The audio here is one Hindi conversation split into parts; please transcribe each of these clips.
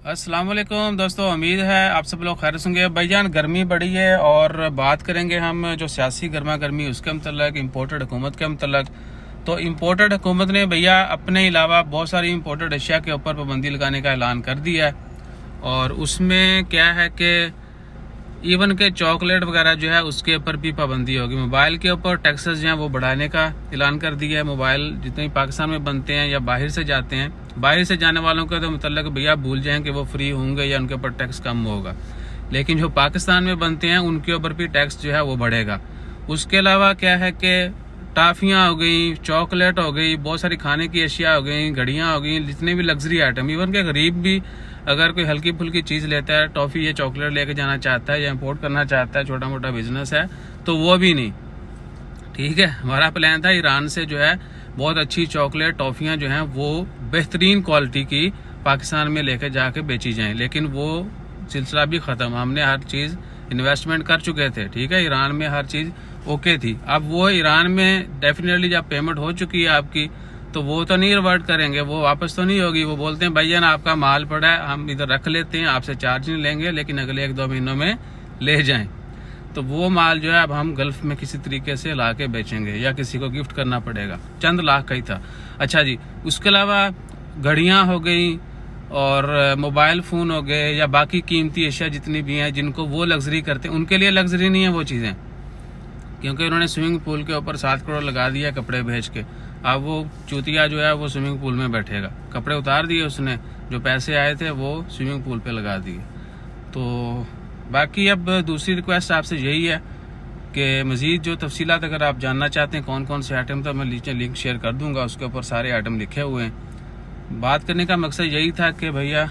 अस्सलाम वालेकुम दोस्तों, उम्मीद है आप सब लोग खैर होंगे। भाईजान गर्मी बड़ी है और बात करेंगे हम जो सियासी गर्मा गर्मी उसके मतलब इम्पोर्टेड हुकूमत के मतलब। तो इम्पोर्टेड हुकूमत ने भैया अपने अलावा बहुत सारी इम्पोर्टेड अशिया के ऊपर पाबंदी लगाने का ऐलान कर दिया है। और उसमें क्या है कि इवन के चॉकलेट वगैरह जो है उसके ऊपर भी पाबंदी होगी। मोबाइल के ऊपर टैक्सेस जो है वो बढ़ाने का ऐलान कर दिया है। मोबाइल जितने पाकिस्तान में बनते हैं या बाहर से जाते हैं, बाहर से जाने वालों के तो मतलब भैया भूल जाएं कि वो फ्री होंगे या उनके ऊपर टैक्स कम होगा, लेकिन जो पाकिस्तान में बनते हैं उनके ऊपर भी टैक्स जो है वो बढ़ेगा। उसके अलावा क्या है कि टाफियाँ हो गई, चॉकलेट हो गई, बहुत सारी खाने की अशिया हो गई, घड़ियाँ हो गई, जितने भी लग्जरी आइटम, इवन के गरीब भी अगर कोई हल्की फुल्की चीज़ लेता है, टॉफ़ी या चॉकलेट लेके जाना चाहता है या इंपोर्ट करना चाहता है, छोटा मोटा बिजनेस है, तो वो भी नहीं। ठीक है, हमारा प्लान था ईरान से जो है बहुत अच्छी चॉकलेट टॉफ़ियाँ जो हैं वो बेहतरीन क्वालिटी की पाकिस्तान में लेके जाके बेची जाएं, लेकिन वो सिलसिला भी ख़त्म। हमने हर चीज़ इन्वेस्टमेंट कर चुके थे। ठीक है, ईरान में हर चीज़ ओके थी। अब वो ईरान में डेफिनेटली जब पेमेंट हो चुकी है आपकी, तो वो तो नहीं रिवर्ट करेंगे, वो वापस तो नहीं होगी। वो बोलते हैं भैया ना आपका माल पड़ा है, हम इधर रख लेते हैं, आपसे चार्ज नहीं लेंगे, लेकिन अगले 1-2 महीनों में ले जाएं। तो वो माल जो है अब हम गल्फ में किसी तरीके से ला के बेचेंगे या किसी को गिफ्ट करना पड़ेगा। चंद लाख का ही था। अच्छा जी, उसके अलावा घड़ियाँ हो गई और मोबाइल फ़ोन हो गए या बाकी कीमती अशिया जितनी भी हैं जिनको वो लग्जरी करते हैं, उनके लिए लग्जरी नहीं है वो चीज़ें, क्योंकि उन्होंने स्विमिंग पूल के ऊपर 7 करोड़ लगा दिया कपड़े भेज के। अब वो चूतिया जो है वो स्विमिंग पूल में बैठेगा। कपड़े उतार दिए उसने, जो पैसे आए थे वो स्विमिंग पूल पे लगा दिए। तो बाकी अब दूसरी रिक्वेस्ट आपसे यही है कि मज़ीद जो तफसीलात अगर आप जानना चाहते हैं कौन कौन से आइटम, तो मैं नीचे लिंक शेयर कर दूंगा, उसके ऊपर सारे आइटम लिखे हुए हैं। बात करने का मकसद यही था कि भैया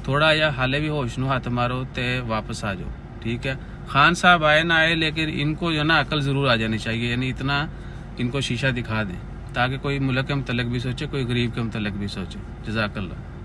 थोड़ा या हाले भी होश नो हाथ मारो ते वापस आ जाओ। ठीक है, खान साहब आए ना आए, लेकिन इनको जो ना अकल ज़रूर आ जानी चाहिए, यानी इतना इनको शीशा दिखा दें ताकि कोई मुल्क के मुतल्लिक भी सोचे, कोई गरीब के मुतल्लिक भी सोचे। जज़ाकल्लाह।